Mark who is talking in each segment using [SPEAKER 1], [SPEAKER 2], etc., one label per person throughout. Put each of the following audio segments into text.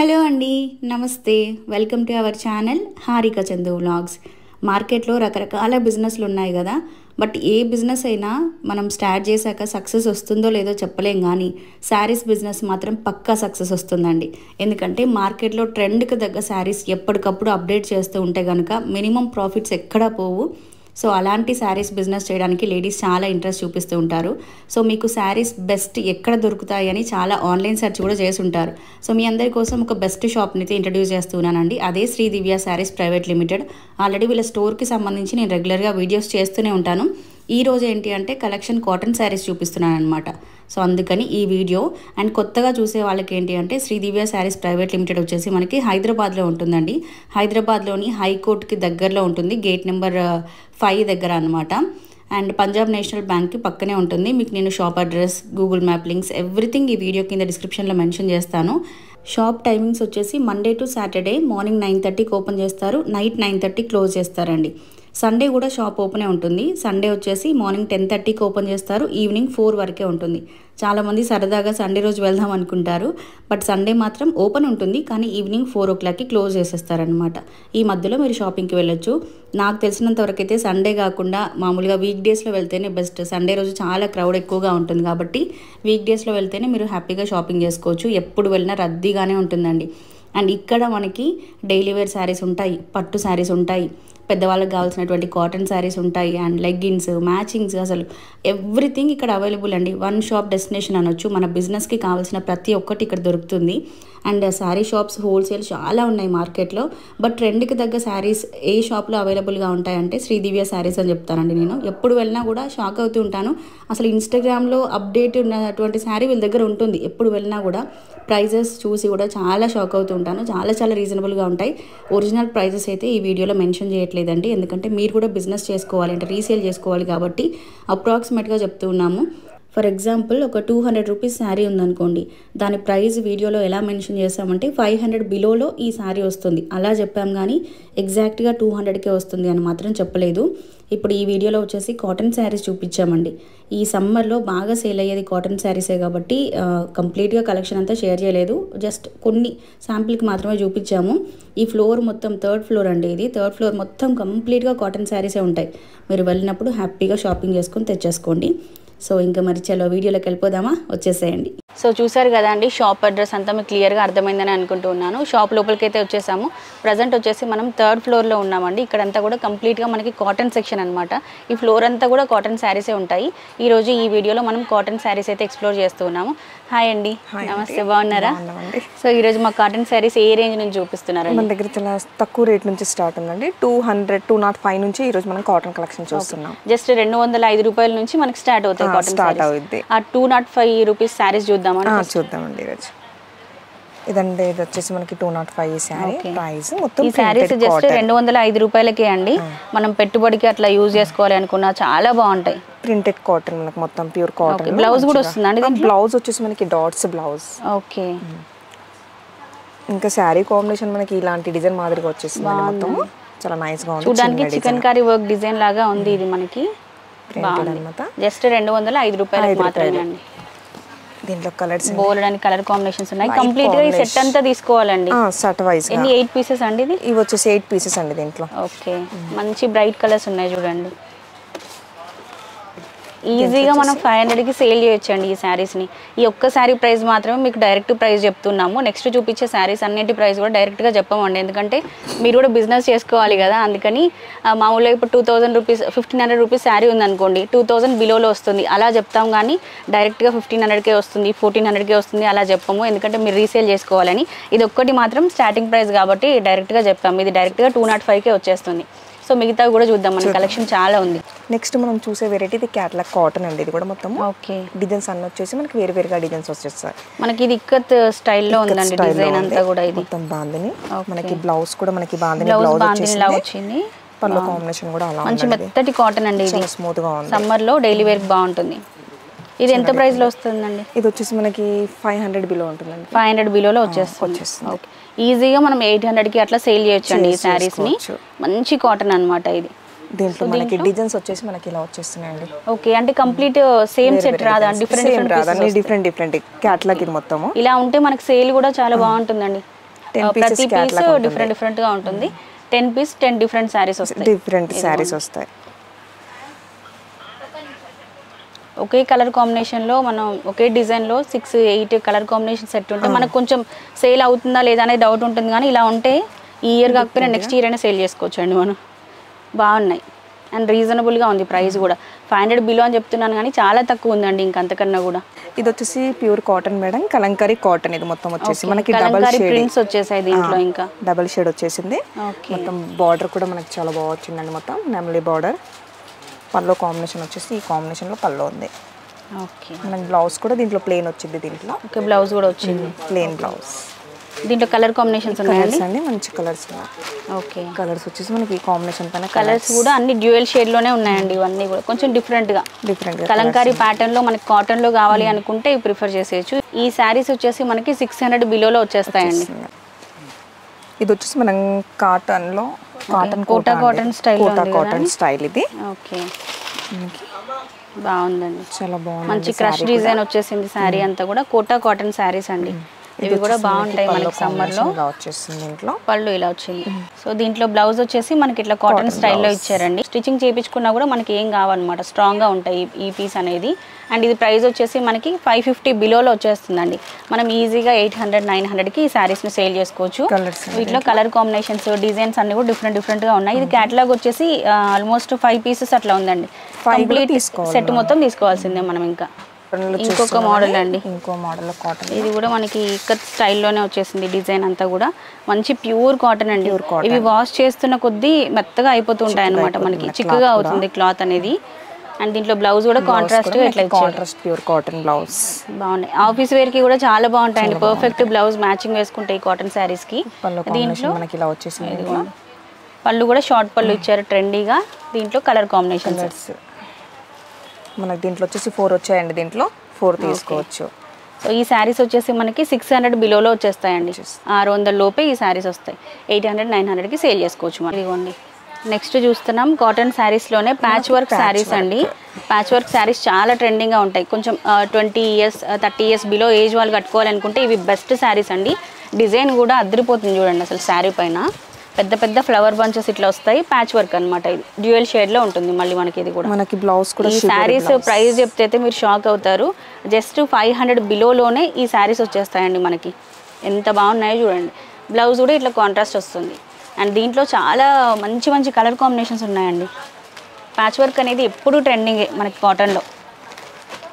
[SPEAKER 1] Hello అండి, నమస్తే. Welcome to our channel Harika Chandu vlogs. మార్కెట్లో రకరకాల బిజినెస్లు ఉన్నాయి కదా, బట్ ఏ బిజినెస్ అయినా మనం స్టార్ట్ చేశాక సక్సెస్ వస్తుందో లేదో చెప్పలేం, కానీ శారీస్ బిజినెస్ మాత్రం పక్కా సక్సెస్ వస్తుందండి. ఎందుకంటే మార్కెట్లో ట్రెండ్కి తగ్గ శారీస్ ఎప్పటికప్పుడు అప్డేట్ చేస్తూ ఉంటే కనుక మినిమం ప్రాఫిట్స్ ఎక్కడా పోవు. సో అలాంటి శారీస్ బిజినెస్ చేయడానికి లేడీస్ చాలా ఇంట్రెస్ట్ చూపిస్తూ ఉంటారు. సో మీకు శారీస్ బెస్ట్ ఎక్కడ దొరుకుతాయి అని చాలా ఆన్లైన్ సెర్చ్ కూడా చేసి ఉంటారు. సో మీ అందరి కోసం ఒక బెస్ట్ షాప్ని అయితే ఇంట్రడ్యూస్ చేస్తున్నానండి. అదే శ్రీ దివ్య శారీస్ ప్రైవేట్ లిమిటెడ్. ఆల్రెడీ వీళ్ళ స్టోర్కి సంబంధించి నేను రెగ్యులర్గా వీడియోస్ చేస్తూనే ఉంటాను. ఈ రోజు ఏంటి అంటే కలెక్షన్ కాటన్ శారీస్ చూపిస్తున్నాను అనమాట. సో అందుకని ఈ వీడియో. అండ్ కొత్తగా చూసే వాళ్ళకి ఏంటి అంటే శ్రీ దివ్య శారీస్ ప్రైవేట్ లిమిటెడ్ వచ్చేసి మనకి హైదరాబాద్లో ఉంటుందండి. హైదరాబాద్లోని హైకోర్టుకి దగ్గరలో ఉంటుంది, గేట్ నెంబర్ 5 దగ్గర అనమాట. అండ్ పంజాబ్ నేషనల్ బ్యాంక్కి పక్కనే ఉంటుంది. మీకు నేను shop address, Google map links everything ఈ వీడియో కింద డిస్క్రిప్షన్లో మెన్షన్ చేస్తాను. షాప్ టైమింగ్స్ వచ్చేసి మండే టు సాటర్డే మార్నింగ్ 9:30కి ఓపెన్ చేస్తారు, నైట్ 9:30 క్లోజ్ చేస్తారండి. సండే కూడా షాప్ ఓపెనే ఉంటుంది. సండే వచ్చేసి మార్నింగ్ 10:30కి ఓపెన్ చేస్తారు, ఈవినింగ్ 4 వరకే ఉంటుంది. చాలామంది సరదాగా సండే రోజు వెళ్దాం అనుకుంటారు, బట్ సండే మాత్రం ఓపెన్ ఉంటుంది, కానీ ఈవినింగ్ 4 o'clockకి క్లోజ్ చేసేస్తారనమాట. ఈ మధ్యలో మీరు షాపింగ్కి వెళ్ళొచ్చు. నాకు తెలిసినంత వరకు అయితే సండే కాకుండా మామూలుగా వీక్ డేస్లో వెళ్తేనే బెస్ట్. సండే రోజు చాలా క్రౌడ్ ఎక్కువగా ఉంటుంది కాబట్టి వీక్ డేస్లో వెళ్తేనే మీరు హ్యాపీగా షాపింగ్ చేసుకోవచ్చు. ఎప్పుడు వెళ్ళినా రద్దీగానే ఉంటుందండి. అండ్ ఇక్కడ మనకి డైలీ వేర్ శారీస్ ఉంటాయి, పట్టు శారీస్ ఉంటాయి, పెద్దవాళ్ళకి కావాల్సినటువంటి కాటన్ శారీస్ ఉంటాయి, అండ్ లెగ్గిన్స్, మ్యాచింగ్స్, అసలు ఎవ్రీథింగ్ ఇక్కడ అవైలబుల్ అండి. వన్ షాప్ డెస్టినేషన్ అనొచ్చు. మన బిజినెస్కి కావాల్సిన ప్రతి ఒక్కటి ఇక్కడ దొరుకుతుంది. అండ్ శారీ షాప్స్ హోల్సేల్ చాలా ఉన్నాయి మార్కెట్లో, బట్ ట్రెండ్కి తగ్గ శారీస్ ఏ షాప్లో అవైలబుల్గా ఉంటాయంటే శ్రీ దివ్య శారీస్ అని చెప్తానండి. నేను ఎప్పుడు వెళ్ళినా కూడా షాక్ అవుతూ ఉంటాను. అసలు ఇన్స్టాగ్రామ్లో అప్డేట్ ఉన్నటువంటి శారీ వీళ్ళ దగ్గర ఉంటుంది. ఎప్పుడు వెళ్ళినా కూడా ప్రైజెస్ చూసి కూడా చాలా షాక్ అవుతూ ఉంటాను. చాలా రీజనబుల్గా ఉంటాయి. ఒరిజినల్ ప్రైజెస్ అయితే ఈ వీడియోలో మెన్షన్ చేయట్లేదండి, ఎందుకంటే మీరు కూడా బిజినెస్ చేసుకోవాలి అంటే రీసేల్ చేసుకోవాలి కాబట్టి అప్రాక్సిమేట్గా చెప్తూ ఉన్నాము. ఫర్ ఎగ్జాంపుల్ ఒక 200 రూపీస్ శారీ ఉందనుకోండి, దాని ప్రైస్ వీడియోలో ఎలా మెన్షన్ చేస్తామంటే 500 బిలోలో ఈ శారీ వస్తుంది అలా చెప్పాం, కానీ ఎగ్జాక్ట్గా 200కే వస్తుంది అని మాత్రం చెప్పలేదు. ఇప్పుడు ఈ వీడియోలో వచ్చేసి కాటన్ శారీస్ చూపించామండి. ఈ సమ్మర్లో బాగా సేల్ అయ్యేది కాటన్ శారీసే కాబట్టి కంప్లీట్గా కలెక్షన్ అంతా షేర్ చేయలేదు, జస్ట్ కొన్ని శాంపిల్కి మాత్రమే చూపించాము. ఈ ఫ్లోర్ మొత్తం 3rd ఫ్లోర్ అండి. ఇది 3rd ఫ్లోర్ మొత్తం కంప్లీట్గా కాటన్ శారీసే ఉంటాయి. మీరు వెళ్ళినప్పుడు హ్యాపీగా షాపింగ్ చేసుకొని తెచ్చేసుకోండి. సో ఇంకా మరి చలో వీడియోలోకి వెళ్ళిపోదామా, వచ్చేసేయండి. సో చూసారు కదా అండి, షాప్ అడ్రస్ అంతా మీకు క్లియర్గా అర్థమైందని అనుకుంటున్నాను. షాప్ లోపలికి అయితే వచ్చేసాము. ప్రజెంట్ వచ్చేసి మనం 3rd ఫ్లోర్లో ఉన్నామండి. ఇక్కడంతా కూడా కంప్లీట్గా మనకి కాటన్ సెక్షన్ అనమాట. ఈ ఫ్లోర్ అంతా కూడా కాటన్ శారీసే ఉంటాయి. ఈరోజు ఈ వీడియోలో మనం కాటన్ శారీస్ అయితే ఎక్స్ప్లోర్ చేస్తూ ఉన్నాము. హాయ్ అండి, నమస్తే, బాగున్నారా? సో ఈరోజు మా కాటన్ శారీస్ ఏ రేంజ్ నుంచి చూపిస్తున్నారు?
[SPEAKER 2] మన దగ్గర చాలా తక్కువ రేట్ నుంచి స్టార్ట్ ఉందండి. 205 నుంచి ఈరోజు మనం కాటన్ కలెక్షన్ చూస్తున్నాం.
[SPEAKER 1] జస్ట్ 205 రూపాయల నుంచి మనకి స్టార్ట్ అవుతాయి కాటన్
[SPEAKER 2] స్టార్ట్ అవుద్ది.
[SPEAKER 1] ఆ 205 రూపీస్ శారీస్
[SPEAKER 2] చూద్దామండి ఈరోజు. ఇదండి, ఇది వచ్చేసి మనకి 205 శారీ ప్రైస్. మొత్తం
[SPEAKER 1] ఈ శారీస్ జస్ట్ 205 రూపాయలకే అండి. మనం పెట్టుబడికి అట్లా యూజ్ చేసుకోవాలి అనుకున్నా చాలా బాగుంటాయి.
[SPEAKER 2] ప్రింటెడ్ కాటన్ మనకి మొత్తం ప్యూర్ కాటన్.
[SPEAKER 1] బ్లౌజ్ కూడా వస్తుందండి.
[SPEAKER 2] బ్లౌజ్ వచ్చేసి మనకి డాట్స్ బ్లౌజ్.
[SPEAKER 1] ఓకే.
[SPEAKER 2] ఇంకా శారీ కాంబినేషన్ మనకి ఇలాంటి డిజైన్ మాదిరిగా వచ్చేసింది. మొత్తం చాలా నైస్ గా ఉంది.
[SPEAKER 1] చూడడానికి చికెన్ కర్రీ వర్క్ డిజైన్ లాగా ఉంది. ఇది మనకి జస్ట్ 205 రూపాయలకి మాత్రమే అండి.
[SPEAKER 2] దీంట్లో కలర్స్
[SPEAKER 1] బోల్డ్ అని కలర్ కాంబినేషన్స్ ఉన్నాయి. కంప్లీట్ గా ఈ సెట్ అంతా తీసుకోవాలండి.
[SPEAKER 2] సెట్ వైస్
[SPEAKER 1] ఎన్ని 8 పీసెస్ అండి?
[SPEAKER 2] ఇవి వచ్చేసి 8 పీసెస్ అండి దీంట్లో.
[SPEAKER 1] ఓకే, మంచి బ్రైట్ కలర్స్ ఉన్నాయి చూడండి. ఈజీగా మనం 500కి సేల్ చేయొచ్చండి ఈ శారీస్ని. ఈ ఒక్క శారీ ప్రైస్ మాత్రమే మీకు డైరెక్ట్ ప్రైస్ చెప్తున్నాము. నెక్స్ట్ చూపించే శారీస్ అన్నిటి ప్రైస్ కూడా డైరెక్ట్గా చెప్పమండి, ఎందుకంటే మీరు కూడా బిజినెస్ చేసుకోవాలి కదా. అందుకని మామూలుగా ఇప్పుడు 2000 రూపీస్ 1500 రూపీస్ శారీ ఉందనుకోండి, 2000 బిలోలో వస్తుంది అలా చెప్తాం, కానీ డైరెక్ట్గా 1500కే వస్తుంది, 1400కే వస్తుంది అలా చెప్పము, ఎందుకంటే మీరు రీసేల్ చేసుకోవాలని. ఇది ఒక్కటి మాత్రం స్టార్టింగ్ ప్రైస్ కాబట్టి డైరెక్ట్గా చెప్పాము. ఇది డైరెక్ట్గా 205కే వచ్చేస్తుంది. సో మిగతా కూడా చూద్దాం, మన కలెక్షన్ చాలా ఉంది.
[SPEAKER 2] నెక్స్ట్ మనం చూసే వెరైటీ ఇది క్యాటలాగ్ కాటన్ అండి. ఇది కూడా మొత్తం
[SPEAKER 1] ఓకే
[SPEAKER 2] డిజైన్స్ అన్ని వచ్చేసి మనకి వేరుగా డిజైన్స్ వచ్చేస్తాయి.
[SPEAKER 1] మనకి ఇది ఇక్కత్ స్టైల్లో ఉందండి డిజైన్ అంతా కూడా. ఇది
[SPEAKER 2] మొత్తం బాందిని. మనకి బ్లౌజ్ కూడా మనకి బాందిని బ్లౌజ్ వచ్చింది. పళ్ళు కాంబినేషన్ కూడా అలా
[SPEAKER 1] మంచి మెత్తటి కాటన్ అండి. ఇది
[SPEAKER 2] స్మూత్ గా ఉంది.
[SPEAKER 1] సమ్మర్ లో డైలీ వేర్ కి బాగుంటుంది. ఇది ఎంత ప్రైస్ లో వస్తుందండి?
[SPEAKER 2] ఇది వచ్చేసి మనకి 500 బిలో ఉంటుందండి.
[SPEAKER 1] 500 బిలోలో వచ్చేస్తుంది. ఓకే, ఈజీగా మనం 800కి అట్లా సేల్ చేయొచ్చు అండి ఈ శారీస్ ని. మంచి కాటన్ అన్నమాట ఇది.
[SPEAKER 2] దీంట్లో మనకి డిజైన్స్ వచ్చేసి మనకి ఇలా వచ్చేస్తున్నాయండి.
[SPEAKER 1] ఓకే, అంటే కంప్లీట్ సేమ్ సెట్ రాదా? డిఫరెంట్
[SPEAKER 2] డిఫరెంట్ క్యాటలాగ్ ఇది మొత్తం.
[SPEAKER 1] ఇలా ఉంటే మనకి సేల్ కూడా చాలా బాగుంటుందండి. ప్రతి పీస్ డిఫరెంట్ గా ఉంటుంది. 10 పీస్ 10 డిఫరెంట్ సారీస్ వస్తాయి.
[SPEAKER 2] డిఫరెంట్ సారీస్ వస్తాయి.
[SPEAKER 1] ఒకే కలర్ కాంబినేషన్లో మనం ఒకే డిజైన్లో 6-8 కలర్ కాంబినేషన్ సెట్ ఉంటే మనకు కొంచెం సేల్ అవుతుందా లేదా అనేది డౌట్ ఉంటుంది. కానీ ఇలా ఉంటే ఈ ఇయర్ కాకపోయినా నెక్స్ట్ ఇయర్ అయినా సేల్ చేసుకోవచ్చు అండి మనం. బాగున్నాయి అండ్ రీజనబుల్గా ఉంది ప్రైస్ కూడా. 500 బిలో అని చెప్తున్నాను కానీ చాలా తక్కువ ఉందండి ఇంకంతకన్నా కూడా.
[SPEAKER 2] ఇది వచ్చేసి pure cotton madam, Kalamkari cotton. ఇది మొత్తం వచ్చేసి మనకి డబుల్ షేడ్
[SPEAKER 1] ప్రింట్స్ వచ్చేసాయి దీంట్లో. ఇంకా
[SPEAKER 2] డబుల్ షేడ్ వచ్చేసింది. మొత్తం బార్డర్ కూడా మనకి చాలా బాగా వచ్చిందండి. మొత్తం నెమలి బార్డర్. పల్లో కాంబినేషన్ వచ్చేసి ఈ కాంబినేషన్లో పల్లో ఉంది.
[SPEAKER 1] ఓకే
[SPEAKER 2] మనకి బ్లౌజ్ కూడా దీంట్లో ప్లెయిన్ వచ్చింది. దీంట్లో
[SPEAKER 1] ఓకే బ్లౌజ్ కూడా వచ్చింది
[SPEAKER 2] ప్లెయిన్ బ్లౌజ్.
[SPEAKER 1] దీంట్లో కలర్ కాంబినేషన్స్ ఉన్నాయండి
[SPEAKER 2] అండి, మంచి కలర్స్ ఉన్నాయి.
[SPEAKER 1] ఓకే
[SPEAKER 2] కలర్స్ వచ్చేసి మనకి ఈ కాంబినేషన్ పైన
[SPEAKER 1] కలర్స్ కూడా అన్ని డ్యూయల్ షేడ్ లోనే ఉన్నాయండి. ఇవన్నీ కూడా కొంచెం డిఫరెంట్ గా కలంకారీ ప్యాటర్న్ లో మనకి కాటన్ లో కావాలి అనుకుంటే ఇవి ప్రిఫర్ చేసేయచ్చు. ఈ శారీస్ వచ్చేసి మనకి 600 బిలోలో వచ్చేస్తాయండి.
[SPEAKER 2] ఇది వచ్చేసి మనం కాటన్ లో
[SPEAKER 1] కాటన్
[SPEAKER 2] స్టైల్ ఇది.
[SPEAKER 1] ఓకే బాగుందండి,
[SPEAKER 2] చాలా బాగుంది.
[SPEAKER 1] మంచి క్రష్ డిజైన్ వచ్చేసింది శారీ అంతా కూడా. కోటా కాటన్ శారీస్ అండి. ఇవి కూడా బాగుంటాయి మనకి సమ్మర్ లో. పళ్ళు ఇలా వచ్చింది. సో దీంట్లో బ్లౌజ్ వచ్చేసి మనకి ఇట్లా కాటన్ స్టైల్లో ఇచ్చారండి. స్టిచ్చింగ్ చేయించుకున్నా కూడా మనకి ఏం కావాలన్నమాట, స్ట్రాంగ్ గా ఉంటాయి ఈ పీస్ అనేది. అండ్ ఇది ప్రైస్ వచ్చేసి మనకి 550 బిలోలో వచ్చేస్తుందండి. మనం ఈజీగా 800-900కి ఈ శారీస్ ని సేల్ చేసుకోవచ్చు. వీటిలో కలర్ కాంబినేషన్స్ డిజైన్స్ అన్ని కూడా డిఫరెంట్ గా ఉన్నాయి. ఇది క్యాటలాగ్ వచ్చేసి ఆల్మోస్ట్ 5 పీసెస్ అట్లా ఉందండి. కంప్లీట్ సెట్ మొత్తం తీసుకోవాల్సిందే మనం. ఇంకా ఇంకొక మోడల్ అండి,
[SPEAKER 2] ఇంకో మోడల్ కాటన్.
[SPEAKER 1] ఇది కూడా మనకి ఇక్కత్ స్టైల్లోనే వచ్చేసింది. డిజైన్ అంతా కూడా మంచి ప్యూర్ కాటన్ అండి. ఇవి వాష్ చేస్తున్న కొద్దీ మెత్తగా అయిపోతుంటాయి అనమాట, మనకి చిక్కుగా అవుతుంది క్లాత్ అనేది. అండ్ దీంట్లో బ్లౌజ్ కూడా కాంట్రాస్ట్ ఇట్లా
[SPEAKER 2] కాంట్రాస్ట్ ప్యూర్ కాటన్ బ్లౌజ్.
[SPEAKER 1] బాగున్నాయి. ఆఫీస్ వేర్ కి కూడా చాలా బాగుంటాయండి. పర్ఫెక్ట్ బ్లౌజ్ మ్యాచింగ్ వేసుకుంటాయి ఈ కాటన్ శారీస్ కి. దీంట్లో
[SPEAKER 2] మనకి ఇలా వచ్చేసింది.
[SPEAKER 1] పళ్ళు కూడా షార్ట్ పళ్ళు ఇచ్చారు ట్రెండీగా. దీంట్లో కలర్ కాంబినేషన్స్
[SPEAKER 2] మనకి దీంట్లో వచ్చేసి 4 వచ్చాయండి. దీంట్లో 4 తీసుకోవచ్చు.
[SPEAKER 1] సో ఈ శారీస్ వచ్చేసి మనకి 600 బిలోలో వచ్చేస్తాయండి. 600 లోపే ఈ శారీస్ వస్తాయి. 800-900కి సేల్ చేసుకోవచ్చు మనం. ఇదిగోండి నెక్స్ట్ చూస్తున్నాం కాటన్ శారీస్లోనే ప్యాచ్ వర్క్ శారీస్ అండి. ప్యాచ్ వర్క్ శారీస్ చాలా ట్రెండింగ్గా ఉంటాయి. కొంచెం 20 ఇయర్స్ 30 ఇయర్స్ బిలో ఏజ్ వాళ్ళు కట్టుకోవాలనుకుంటే ఇవి బెస్ట్ శారీస్ అండి. డిజైన్ కూడా అదిరిపోతుంది చూడండి అసలు. శారీ పైన పెద్ద పెద్ద ఫ్లవర్ బంచెస్ ఇట్లా వస్తాయి. ప్యాచ్ వర్క్ అనమాట. ఇది డ్యూయల్ షేడ్ లో ఉంటుంది మళ్ళీ మనకి. ఇది కూడా
[SPEAKER 2] మనకి బ్లౌజ్ కూడా.
[SPEAKER 1] ఈ శారీస్ ప్రైస్ చెప్తే అయితే మీరు షాక్ అవుతారు. జస్ట్ 500 బిలోలోనే ఈ శారీస్ వచ్చేస్తాయండి మనకి. ఎంత బాగున్నాయో చూడండి. బ్లౌజ్ కూడా ఇట్లా కాంట్రాస్ట్ వస్తుంది. అండ్ దీంట్లో చాలా మంచి మంచి కలర్ కాంబినేషన్స్ ఉన్నాయండి. ప్యాచ్ వర్క్ అనేది ఎప్పుడు ట్రెండింగే మనకి కాటన్లో.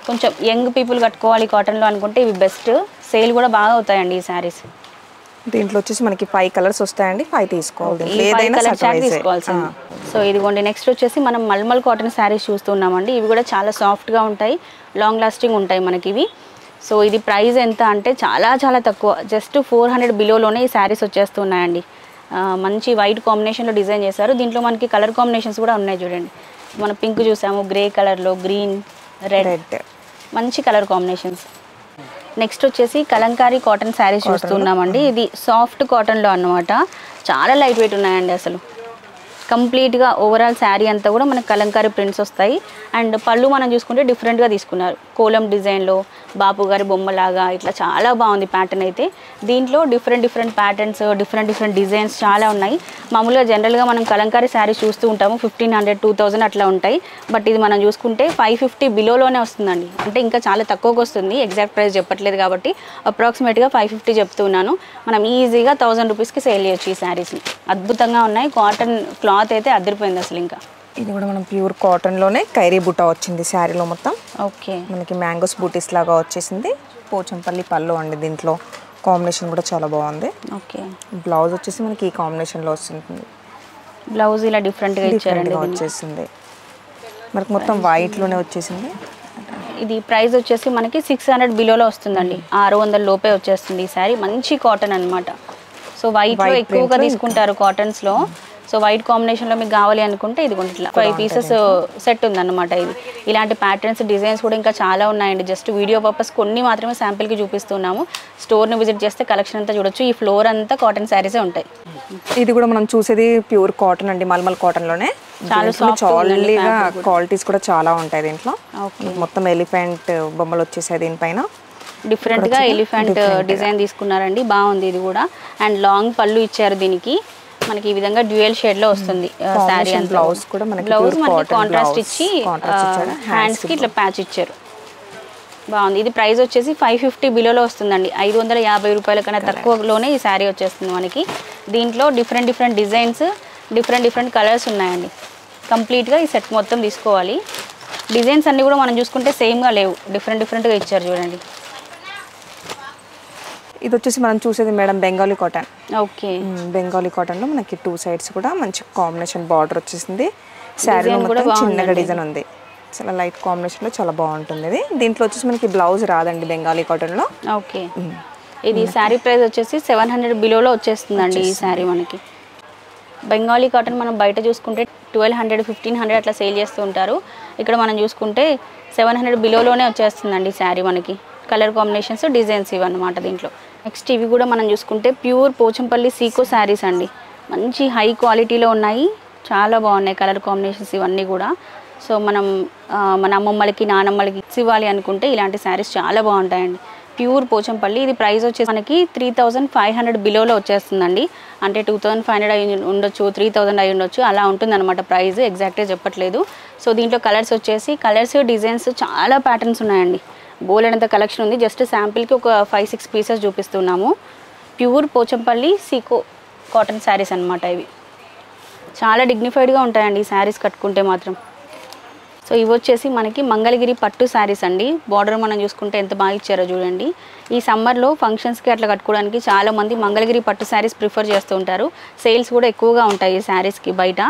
[SPEAKER 1] కొంచెం యంగ్ పీపుల్ కట్టుకోవాలి కాటన్లో అనుకుంటే ఇవి బెస్ట్. సేల్ కూడా బాగా అవుతాయండి ఈ శారీస్.
[SPEAKER 2] దీంట్లో వచ్చేసి మనకి 5 కలర్స్ వస్తాయండి. 5 తీసుకోవాలి.
[SPEAKER 1] తీసుకోవాల్సింది. సో ఇదిగోండి నెక్స్ట్ వచ్చేసి మనం మల్మల్ కాటన్ శారీస్ చూస్తున్నామండి. ఇవి కూడా చాలా సాఫ్ట్గా ఉంటాయి, లాంగ్ లాస్టింగ్ ఉంటాయి మనకి ఇవి. సో ఇది ప్రైస్ ఎంత అంటే చాలా చాలా తక్కువ. జస్ట్ 400 బిలోలోనే ఈ శారీస్ వచ్చేస్తున్నాయండి. మంచి వైట్ కాంబినేషన్లో డిజైన్ చేశారు. దీంట్లో మనకి కలర్ కాంబినేషన్స్ కూడా ఉన్నాయి చూడండి. మనం పింక్ చూసాము, గ్రే కలర్లో, గ్రీన్, రెడ్, మంచి కలర్ కాంబినేషన్స్. నెక్స్ట్ వచ్చేసి కలంకారీ కాటన్ శారీస్ చూస్తున్నామండి. ఇది సాఫ్ట్ కాటన్లో అన్నమాట. చాలా లైట్ వెయిట్ ఉన్నాయండి అసలు. కంప్లీట్గా ఓవరాల్ శారీ అంతా కూడా మనకు కలంకారీ ప్రింట్స్ వస్తాయి. అండ్ పళ్ళు మనం చూసుకుంటే డిఫరెంట్గా తీసుకున్నారు. కోలం డిజైన్లో బాపు గారి బొమ్మలాగా ఇట్లా చాలా బాగుంది ప్యాటర్న్ అయితే. దీంట్లో డిఫరెంట్ ప్యాటర్న్స్, డిఫరెంట్ డిజైన్స్ చాలా ఉన్నాయి. మామూలుగా జనరల్గా మనం కలంకారీ శారీస్ చూస్తూ ఉంటాము 1500-2000 అట్లా ఉంటాయి. బట్ ఇది మనం చూసుకుంటే 550 బిలోలోనే వస్తుందండి. అంటే ఇంకా చాలా తక్కువకి వస్తుంది. ఎగ్జాక్ట్ ప్రైస్ చెప్పట్లేదు కాబట్టి అప్రాక్సిమేట్గా 550 చెప్తున్నాను. మనం ఈజీగా 1000 రూపీస్కి సేల్ చేయొచ్చు ఈ శారీస్ని. అద్భుతంగా ఉన్నాయి. కాటన్ క్లాత్ అయితే అదిరిపోయింది అసలు. ఇంకా
[SPEAKER 2] ఇది కూడా మనం ప్యూర్ కాటన్లోనే కైరీ బుట్ట వచ్చింది శారీలో మొత్తం.
[SPEAKER 1] ఓకే
[SPEAKER 2] మనకి మ్యాంగోస్ బూటీస్ లాగా వచ్చేసింది. పోచంపల్లి పళ్ళు అండి. దీంట్లో కాంబినేషన్ కూడా చాలా బాగుంది.
[SPEAKER 1] ఓకే
[SPEAKER 2] బ్లౌజ్ వచ్చేసి మనకి ఈ కాంబినేషన్లో వస్తుంది.
[SPEAKER 1] బ్లౌజ్ ఇలా డిఫరెంట్గా ఇచ్చారండి,
[SPEAKER 2] వచ్చేసింది మనకి మొత్తం వైట్లోనే వచ్చేసింది.
[SPEAKER 1] ఇది ప్రైస్ వచ్చేసి మనకి 600 బిలోలో వస్తుందండి. 600 లోపే వచ్చేస్తుంది ఈ శారీ. మంచి కాటన్ అనమాట. సో వైట్లో ఎక్కువగా తీసుకుంటారు కాటన్స్లో. సో వైట్ కాంబినేషన్లో మీకు కావాలి అనుకుంటే ఇది ఇట్లా 5 పీసెస్ సెట్ ఉందన్నమాట. ఇది ఇలాంటి ప్యాటర్న్స్, డిజైన్స్ కూడా ఇంకా చాలా ఉన్నాయండి. జస్ట్ వీడియో పర్పస్ కొన్ని మాత్రమే శాంపిల్కి చూపిస్తున్నాము. స్టోర్ని విజిట్ చేస్తే కలెక్షన్ అంతా చూడొచ్చు. ఈ ఫ్లోర్ అంతా కాటన్ శారీసే ఉంటాయి.
[SPEAKER 2] ఇది కూడా మనం చూసేది ప్యూర్ కాటన్ అండి, మల్మల్ కాటన్లోనే. చాలా క్వాలిటీస్ కూడా చాలా ఉంటాయి దీంట్లో. మొత్తం ఎలిఫెంట్ బొమ్మలు వచ్చేసాయి దీనిపైన.
[SPEAKER 1] డిఫరెంట్గా ఎలిఫెంట్ డిజైన్ తీసుకున్నారండి, బాగుంది ఇది కూడా. అండ్ లాంగ్ పళ్ళు ఇచ్చారు దీనికి, మనకి ఈ విధంగా డ్యూయల్ షేడ్లో వస్తుంది శారీ అంతా.
[SPEAKER 2] బ్లౌజ్ కూడా మనకి
[SPEAKER 1] కాంట్రాస్ట్ ఇచ్చి హ్యాండ్స్కి ఇట్లా ప్యాచ్ ఇచ్చారు, బాగుంది. ఇది ప్రైస్ వచ్చేసి 550 బిలోలో వస్తుందండి, 550 రూపాయల కన్నా తక్కువలోనే ఈ శారీ వచ్చేస్తుంది మనకి. దీంట్లో డిఫరెంట్ డిజైన్స్, డిఫరెంట్ కలర్స్ ఉన్నాయండి. కంప్లీట్గా ఈ సెట్ మొత్తం తీసుకోవాలి. డిజైన్స్ అన్నీ కూడా మనం చూసుకుంటే సేమ్గా లేవు, డిఫరెంట్గా ఇచ్చారు చూడండి.
[SPEAKER 2] ఇది వచ్చేసి మనం చూసేది madam Bengali cotton.
[SPEAKER 1] Okay,
[SPEAKER 2] Bengali కాటన్లో మనకి 2 సైడ్స్ కూడా మంచి కాంబినేషన్ బార్డర్ వచ్చేసింది. శారీ కూడా చిన్నగా డిజైన్ ఉంది, చాలా లైట్ కాంబినేషన్లో చాలా బాగుంటుంది ఇది. దీంట్లో వచ్చేసి మనకి బ్లౌజ్ రాదండి బెంగాలీ కాటన్లో.
[SPEAKER 1] ఓకే, ఇది శారీ ప్రైస్ వచ్చేసి 700 బిలోలో వచ్చేస్తుందండి ఈ శారీ మనకి. బెంగాలీ కాటన్ మనం బయట చూసుకుంటే 1200, 1500 అట్లా సేల్ చేస్తూ ఉంటారు. ఇక్కడ మనం చూసుకుంటే 700 బిలోలోనే వచ్చేస్తుందండి శారీ మనకి. కలర్ కాంబినేషన్స్, డిజైన్స్ ఇవన్నమాట దీంట్లో. నెక్స్ట్ ఇవి కూడా మనం చూసుకుంటే ప్యూర్ పోచంపల్లి సీకో శారీస్ అండి, మంచి హై క్వాలిటీలో ఉన్నాయి, చాలా బాగున్నాయి కలర్ కాంబినేషన్స్ ఇవన్నీ కూడా. సో మనం మన అమ్మమ్మలకి నానమ్మలకి ఇవ్వాలి అనుకుంటే ఇలాంటి శారీస్ చాలా బాగుంటాయండి. ప్యూర్ పోచంపల్లి. ఇది ప్రైస్ వచ్చేసి మనకి 3500 బిలోలో వచ్చేస్తుందండి, అంటే 2500 అయి ఉండొచ్చు, 3000 అయి ఉండొచ్చు, అలా ఉంటుందన్నమాట ప్రైస్, ఎగ్జాక్ట్గా చెప్పట్లేదు. సో దీంట్లో కలర్స్ వచ్చేసి డిజైన్స్ చాలా ప్యాటర్న్స్ ఉన్నాయండి, బోలెడంత కలెక్షన్ ఉంది. జస్ట్ శాంపిల్కి ఒక 5-6 పీసెస్ చూపిస్తున్నాము. ప్యూర్ పోచంపల్లి సీకో కాటన్ శారీస్ అనమాట ఇవి. చాలా డిగ్నిఫైడ్గా ఉంటాయండి ఈ శారీస్ కట్టుకుంటే మాత్రం. సో ఇవి వచ్చేసి మనకి మంగళగిరి పట్టు శారీస్ అండి. బార్డర్ మనం చూసుకుంటే ఎంత బాగా ఇచ్చారో చూడండి. ఈ సమ్మర్లో ఫంక్షన్స్కి అట్లా కట్టుకోవడానికి చాలామంది మంగళగిరి పట్టు శారీస్ ప్రిఫర్ చేస్తూ ఉంటారు. సేల్స్ కూడా ఎక్కువగా ఉంటాయి ఈ శారీస్కి బయట.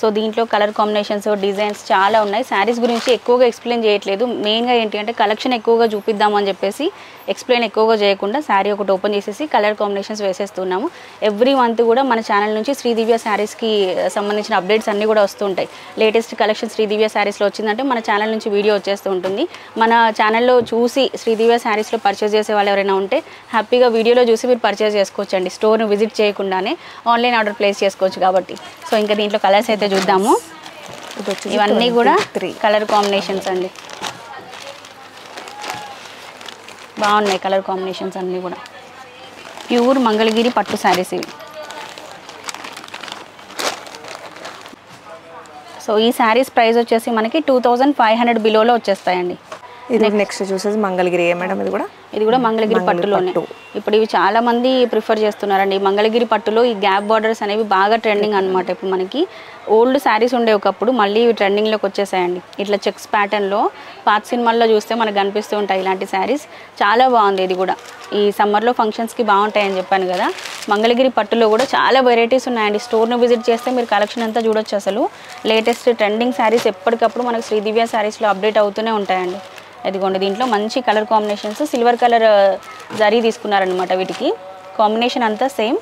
[SPEAKER 1] సో దీంట్లో కలర్ కాంబినేషన్స్, డిజైన్స్ చాలా ఉన్నాయి. శారీస్ గురించి ఎక్కువగా ఎక్స్ప్లెయిన్ చేయట్లేదు, మెయిన్గా ఏంటి అంటే కలెక్షన్ ఎక్కువగా చూపిద్దామని చెప్పేసి ఎక్స్ప్లెయిన్ ఎక్కువగా చేయకుండా శారీ ఒకటి ఓపెన్ చేసేసి కలర్ కాంబినేషన్స్ వేసేస్తున్నాము. ఎవ్రీ మంత్ కూడా మన ఛానల్ నుంచి శ్రీదివ్య శారీస్కి సంబంధించిన అప్డేట్స్ అన్నీ కూడా వస్తుంటాయి. లేటెస్ట్ కలెక్షన్ శ్రీదివ్య శారీస్లో వచ్చిందంటే మన ఛానల్ నుంచి వీడియో వచ్చేస్తూ ఉంటుంది. మన ఛానల్లో చూసి శ్రీదివ్య శారీస్లో పర్చేస్ చేసే వాళ్ళు ఎవరైనా ఉంటే హ్యాపీగా వీడియోలో చూసి మీరు పర్చేస్ చేసుకోవచ్చు అండి, స్టోర్ను విజిట్ చేయకుండానే ఆన్లైన్ ఆర్డర్ ప్లేస్ చేసుకోవచ్చు కాబట్టి. సో ఇంకా దీంట్లో కలర్స్ అయితే చూద్దాము. ఇవన్నీ కూడా కలర్ కాంబినేషన్స్ అండి, బాగున్నాయి కలర్ కాంబినేషన్స్ అన్నీ కూడా. ప్యూర్ మంగళగిరి పట్టు శారీస్ ఇవి. సో ఈ శారీస్ ప్రైస్ వచ్చేసి మనకి 2500 బిలోలో వచ్చేస్తాయండి.
[SPEAKER 2] ఇది నెక్స్ట్ చూసేసి మంగళగిరి మేడం, ఇది కూడా మంగళగిరి
[SPEAKER 1] పట్టులోనే. ఇప్పుడు ఇవి చాలా మంది ప్రిఫర్ చేస్తున్నారండి. మంగళగిరి పట్టులో ఈ గ్యాప్ బార్డర్స్ అనేవి బాగా ట్రెండింగ్ అనమాట. ఇప్పుడు మనకి ఓల్డ్ శారీస్ ఉండే ఒకప్పుడు మళ్ళీ ఇవి ట్రెండింగ్లోకి వచ్చేసాయండి. ఇట్లా చెక్స్ ప్యాటర్న్లో పాత సినిమాల్లో చూస్తే మనకు కనిపిస్తూ ఉంటాయి ఇలాంటి శారీస్. చాలా బాగుంది ఇది కూడా, ఈ సమ్మర్లో ఫంక్షన్స్కి బాగుంటాయని చెప్పాను కదా. మంగళగిరి పట్టులో కూడా చాలా వెరైటీస్ ఉన్నాయండి. స్టోర్ను విజిట్ చేస్తే మీరు కలెక్షన్ అంతా చూడొచ్చు. అసలు లేటెస్ట్ ట్రెండింగ్ శారీస్ ఎప్పటికప్పుడు మనకు శ్రీదివ్య శారీస్లో అప్డేట్ అవుతూనే ఉంటాయండి. ఇదిగోండి దీంట్లో మంచి colour combinations, silver colour zari తీసుకున్నారనమాట. వీటికి కాంబినేషన్ అంతా సేమ్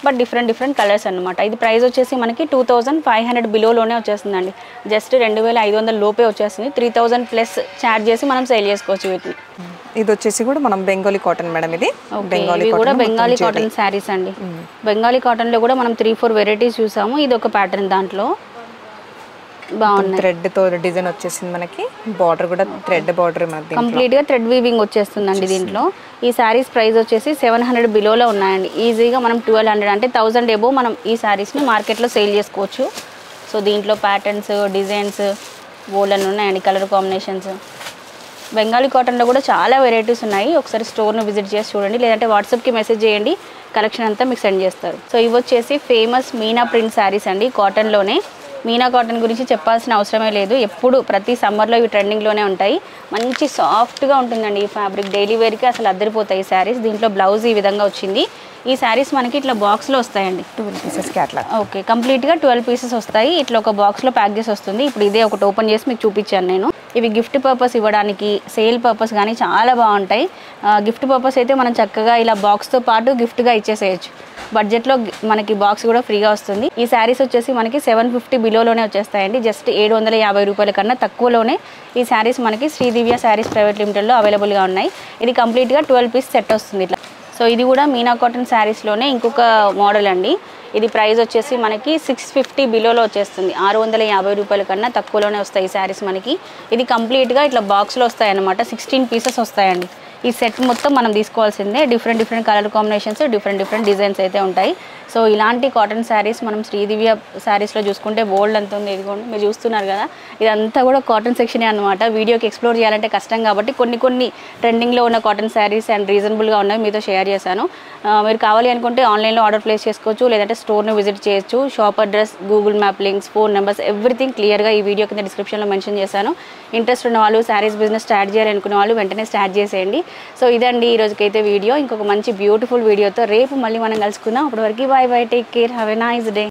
[SPEAKER 1] బట్ డిఫరెంట్ కలర్స్ అనమాట. ఇది ప్రైస్ వచ్చేసి మనకి 2500 బిలోలోనే వచ్చేస్తుందండి. జస్ట్ 2500 లోపే వచ్చేస్తుంది. 3000 ప్లస్ ఛార్జ్ చేసి మనం సేల్ చేసుకోవచ్చు వీటిని.
[SPEAKER 2] ఇది వచ్చేసి కూడా మనం బెంగాలీ కాటన్ మేడం, ఇది
[SPEAKER 1] కూడా బెంగాలీ కాటన్ శారీస్ అండి. బెంగాలీ కాటన్లో కూడా మనం 3-4 వెరైటీస్ చూసాము. ఇది ఒక ప్యాటర్న్, దాంట్లో బాగున్నాయి.
[SPEAKER 2] థ్రెడ్ తో డిజైన్ వచ్చేసింది మనకి, బార్డర్ కూడా థ్రెడ్ బార్డర్ మనకి
[SPEAKER 1] కంప్లీట్ గా థ్రెడ్ వీవింగ్ వచ్చేస్తుందండి దీంట్లో. ఈ శారీస్ ప్రైస్ వచ్చేసి 700 బిలోలో ఉన్నాయండి. ఈజీగా మనం 1200 అంటే 1000 ఎబో మనం ఈ శారీస్ని మార్కెట్లో సేల్ చేసుకోవచ్చు. సో దీంట్లో ప్యాటర్న్స్, డిజైన్స్ బోల్డన్ ఉన్నాయండి, కలర్ కాంబినేషన్స్. బెంగాలీ కాటన్లో కూడా చాలా వెరైటీస్ ఉన్నాయి. ఒకసారి స్టోర్ను విజిట్ చేసి చూడండి, లేదంటే వాట్సాప్కి మెసేజ్ చేయండి, కలెక్షన్ అంతా మీకు సెండ్ చేస్తారు. సో ఇవి వచ్చేసి ఫేమస్ మీనా ప్రింట్ శారీస్ అండి. కాటన్లోనే మీనా కాటన్ గురించి చెప్పాల్సిన అవసరమే లేదు, ఎప్పుడు ప్రతి సమ్మర్లో ఇవి ట్రెండింగ్లోనే ఉంటాయి. మంచి సాఫ్ట్గా ఉంటుందండి ఈ ఫ్యాబ్రిక్, డైలీ వేర్కి అసలు అద్దరిపోతాయి ఈ శారీస్. దీంట్లో బ్లౌజ్ ఈ విధంగా వచ్చింది. ఈ శారీస్ మనకి ఇట్లా బాక్స్లో వస్తాయండి,
[SPEAKER 2] 12 పీసెస్ క్యాట్లాగ్.
[SPEAKER 1] ఓకే, కంప్లీట్గా 12 పీసెస్ వస్తాయి. ఇట్లా ఒక బాక్స్లో ప్యాక్ చేసి వస్తుంది. ఇప్పుడు ఇదే ఒకటి ఓపెన్ చేసి మీకు చూపించాను నేను. ఇవి గిఫ్ట్ పర్పస్ ఇవ్వడానికి, సేల్ పర్పస్ కానీ చాలా బాగుంటాయి. గిఫ్ట్ పర్పస్ అయితే మనం చక్కగా ఇలా బాక్స్తో పాటు గిఫ్ట్గా ఇచ్చేసేయచ్చు. బడ్జెట్లో మనకి బాక్స్ కూడా ఫ్రీగా వస్తుంది. ఈ శారీస్ వచ్చేసి మనకి 750 బిలోలోనే వచ్చేస్తాయండి. జస్ట్ 750 రూపాయల కన్నా తక్కువలోనే ఈ శారీస్ మనకి శ్రీదివ్య శారీస్ ప్రైవేట్ లిమిటెడ్లో అవైలబుల్గా ఉన్నాయి. ఇది కంప్లీట్గా 12 పీస్ సెట్ వస్తుంది ఇట్లా. సో ఇది కూడా మీనా కాటన్ శారీస్లోనే ఇంకొక మోడల్ అండి. ఇది ప్రైస్ వచ్చేసి మనకి 650 బిలోలో వచ్చేస్తుంది. 650 రూపాయల కన్నా తక్కువలోనే వస్తాయి ఈ శారీస్ మనకి. ఇది కంప్లీట్గా ఇట్లా బాక్స్లో వస్తాయి అన్నమాట. 16 పీసెస్ వస్తాయండి. ఈ సెట్ మొత్తం మనం తీసుకోవాల్సిందే. Different colour combinations, different designs అయితే ఉంటాయి. సో ఇలాంటి కాటన్ శారీస్ మనం శ్రీదివ్య శారీస్లో చూసుకుంటే బోల్డ్ అంత ఉంది. ఇదిగోండి మీరు చూస్తున్నారు కదా, ఇదంతా కూడా కాటన్ సెక్షనే అనమాట. వీడియోకి ఎక్స్ప్లోర్ చేయాలంటే కష్టం కాబట్టి కొన్ని ట్రెండింగ్లో ఉన్న కాటన్ శారీస్ అండ్ రీజనబుల్గా ఉన్నవి మీతో షేర్ చేశాను. మీరు కావాలి అనుకుంటే ఆన్లైన్లో ఆర్డర్ ప్లేస్ చేసుకోవచ్చు, లేదంటే స్టోర్ని విజిట్ చేయొచ్చు. Shop address, Google map links, phone numbers, everything క్లియర్గా ఈ వీడియో కింద డిస్క్రిప్షన్లో మెన్షన్ చేశాను. ఇంట్రెస్ట్ ఉన్న వాళ్ళు, శారీస్ బిజినెస్ స్టార్ట్ చేయాలనుకునే వాళ్ళు వెంటనే స్టార్ట్ చేసేయండి. సో ఇదండి ఈ రోజుకైతే వీడియో. ఇంకొక మంచి బ్యూటిఫుల్ వీడియోతో రేపు మళ్ళీ మనం కలుసుకుందాం. అప్పటి వరకు bye, take care, have a nice day.